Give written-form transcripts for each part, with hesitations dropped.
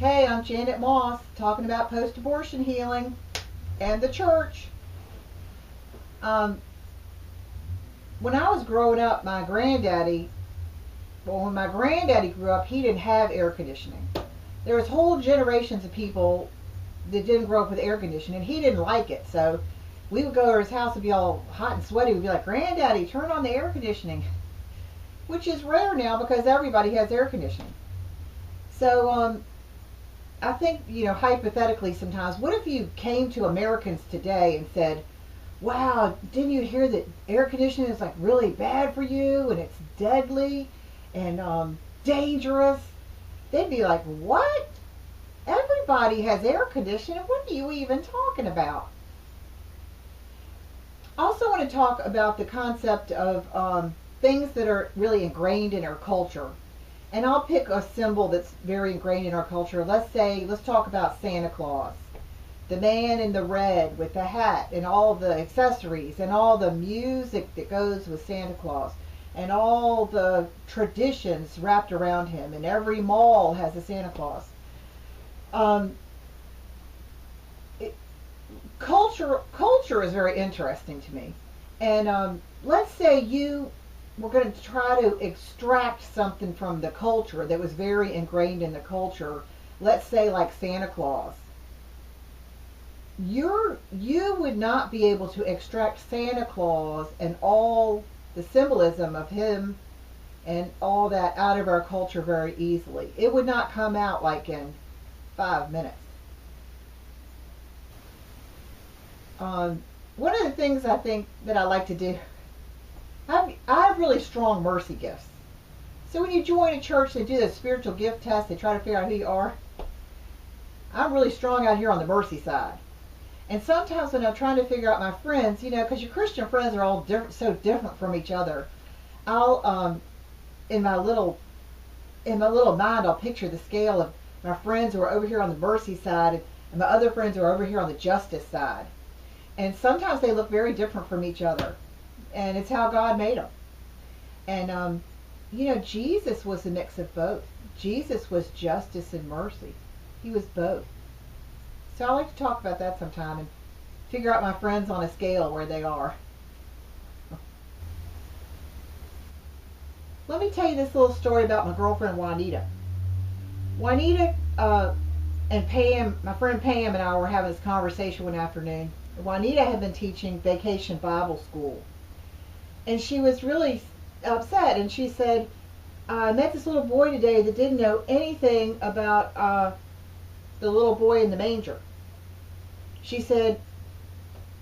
Hey, I'm Janet Moss, talking about post-abortion healing and the church. Um, when I was growing up, when my granddaddy grew up, he didn't have air conditioning. There was whole generations of people that didn't grow up with air conditioning, and he didn't like it. So we would go to his house and be all hot and sweaty. We'd be like, Granddaddy, turn on the air conditioning, which is rare now because everybody has air conditioning. So I think, hypothetically sometimes, what if you came to Americans today and said, wow, didn't you hear that air conditioning is like really bad for you and it's deadly and dangerous? They'd be like, what? Everybody has air conditioning. What are you even talking about? I also want to talk about the concept of things that are really ingrained in our culture. And I'll pick a symbol that's very ingrained in our culture. Let's talk about Santa Claus. The man in the red with the hat and all the accessories and all the music that goes with Santa Claus and all the traditions wrapped around him. And every mall has a Santa Claus. Culture is very interesting to me. And let's say you were going to try to extract something from the culture that was very ingrained in the culture. Let's say like Santa Claus. You would not be able to extract Santa Claus and all the symbolism of him and all that out of our culture very easily. It would not come out like in 5 minutes. One of the things I think that I like to do, I have really strong mercy gifts. So when you join a church, they do the spiritual gift test. They try to figure out who you are. I'm really strong out here on the mercy side. And sometimes when I'm trying to figure out my friends, because your Christian friends are all so different from each other, I'll in my little mind, I'll picture the scale of my friends who are over here on the mercy side and my other friends who are over here on the justice side. And sometimes they look very different from each other. And it's how God made them. And, Jesus was a mix of both. Jesus was justice and mercy. He was both. So I like to talk about that sometime and figure out my friends on a scale where they are. Let me tell you this little story about my girlfriend Juanita. Juanita and Pam, my friend Pam and I were having this conversation one afternoon. Juanita had been teaching vacation Bible school. And she was really upset. And she said, I met this little boy today that didn't know anything about the little boy in the manger. She said,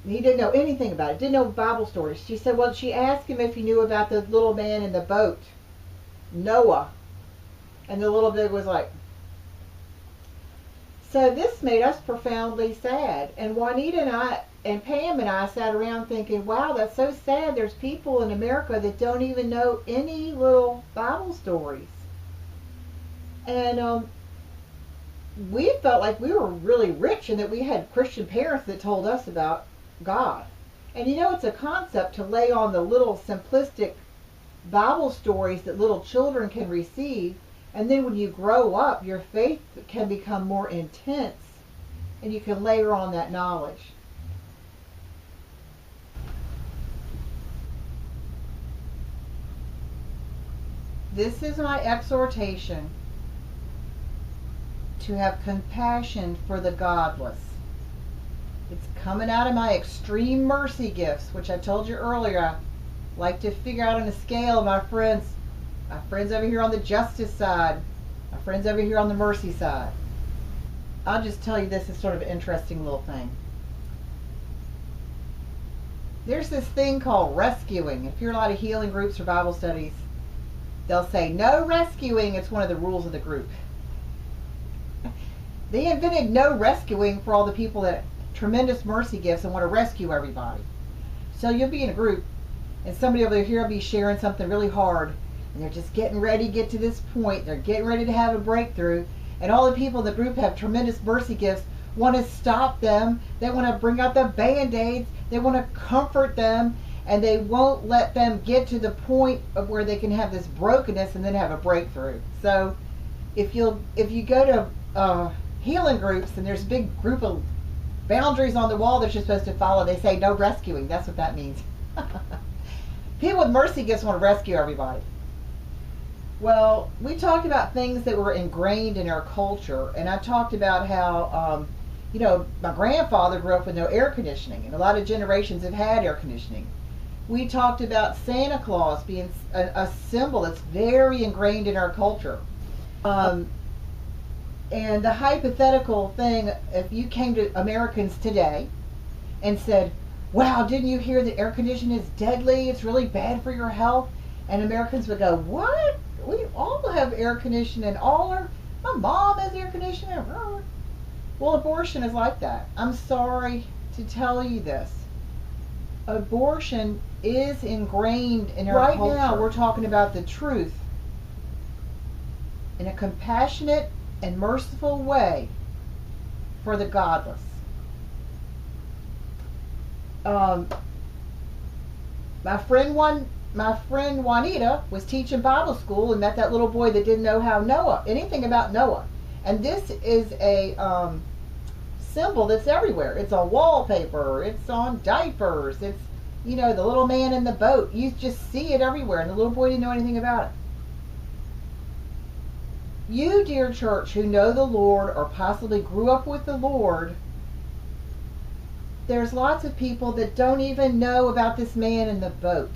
he didn't know anything about it. Didn't know Bible stories. She said, well, she asked him if he knew about the little man in the boat, Noah. And the little boy was like, so this made us profoundly sad. And Juanita and Pam and I sat around thinking, wow, that's so sad. There's people in America that don't even know any little Bible stories. And we felt like we were really rich and that we had Christian parents that told us about God. And it's a concept to lay on the little simplistic Bible stories that little children can receive. And then when you grow up, your faith can become more intense and you can layer on that knowledge. This is my exhortation: to have compassion for the godless. It's coming out of my extreme mercy gifts, which I told you earlier. I like to figure out on a scale of my friends over here on the justice side, my friends over here on the mercy side. I'll just tell you, this is sort of an interesting little thing. There's this thing called rescuing. If you're in a lot of healing groups or Bible studies, they'll say no rescuing. It's one of the rules of the group. They invented no rescuing for all the people that have tremendous mercy gifts and want to rescue everybody. So you'll be in a group and somebody over here will be sharing something really hard and they're just getting ready to get to this point. They're getting ready to have a breakthrough, and all the people in the group have tremendous mercy gifts, want to stop them. They want to bring out the Band-Aids. They want to comfort them, and they won't let them get to the point of where they can have this brokenness and then have a breakthrough. So if you go to healing groups, and there's a big group of boundaries on the wall that you're supposed to follow. They say no rescuing. That's what that means. People with mercy gifts want to rescue everybody. Well, we talked about things that were ingrained in our culture, and I talked about how, my grandfather grew up with no air conditioning, and a lot of generations have had air conditioning. We talked about Santa Claus being a symbol that's very ingrained in our culture. And the hypothetical thing, if you came to Americans today and said, wow, didn't you hear that air conditioning is deadly? It's really bad for your health. And Americans would go, what? We all have air conditioning. My mom has air conditioning. Well, abortion is like that. I'm sorry to tell you this. Abortion is ingrained in our culture. Right now, we're talking about the truth in a compassionate and merciful way for the godless. My friend Juanita was teaching Bible school and met that little boy that didn't know anything about Noah. And this is a symbol that's everywhere. It's on wallpaper. It's on diapers. It's, the little man in the boat. You just see it everywhere. And the little boy didn't know anything about it. You, dear church, who know the Lord or possibly grew up with the Lord, there's lots of people that don't even know about this man in the boat.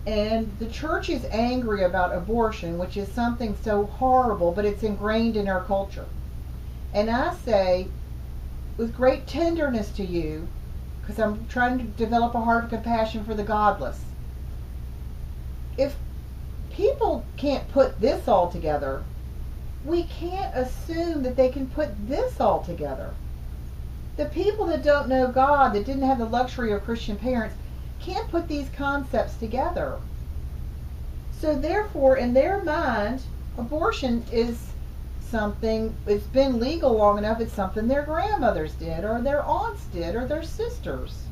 And the church is angry about abortion, which is something so horrible, but it's ingrained in our culture. And I say, with great tenderness to you, because I'm trying to develop a heart of compassion for the godless, if people can't put this all together, we can't assume that they can put this all together. The people that don't know God, that didn't have the luxury of Christian parents, can't put these concepts together. So therefore, in their mind, abortion is something, it's been legal long enough, it's something their grandmothers did, or their aunts did, or their sisters.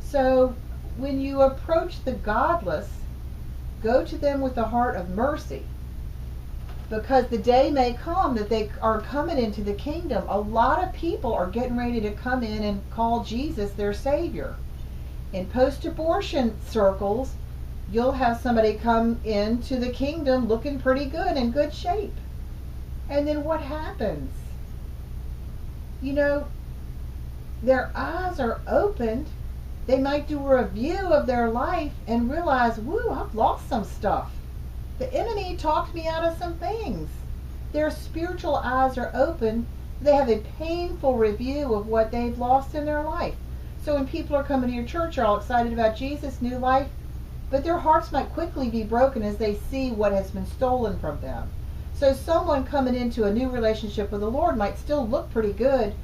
So when you approach the godless, go to them with a heart of mercy, because the day may come that they are coming into the kingdom. A lot of people are getting ready to come in and call Jesus their Savior. In post-abortion circles, you'll have somebody come into the kingdom looking pretty good, in good shape. And then what happens? Their eyes are opened. They might do a review of their life and realize, woo, I've lost some stuff. The enemy talked me out of some things. Their spiritual eyes are open. They have a painful review of what they've lost in their life. So when people are coming to your church, are all excited about Jesus, new life, but their hearts might quickly be broken as they see what has been stolen from them. So someone coming into a new relationship with the Lord might still look pretty good,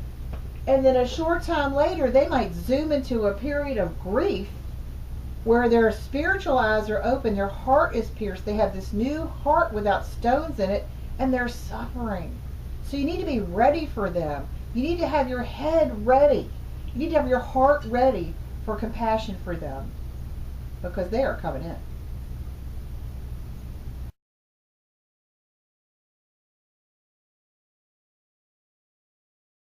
and then a short time later, they might zoom into a period of grief where their spiritual eyes are open, their heart is pierced, they have this new heart without stones in it, and they're suffering. So you need to be ready for them. You need to have your head ready. You need to have your heart ready for compassion for them, because they are coming in.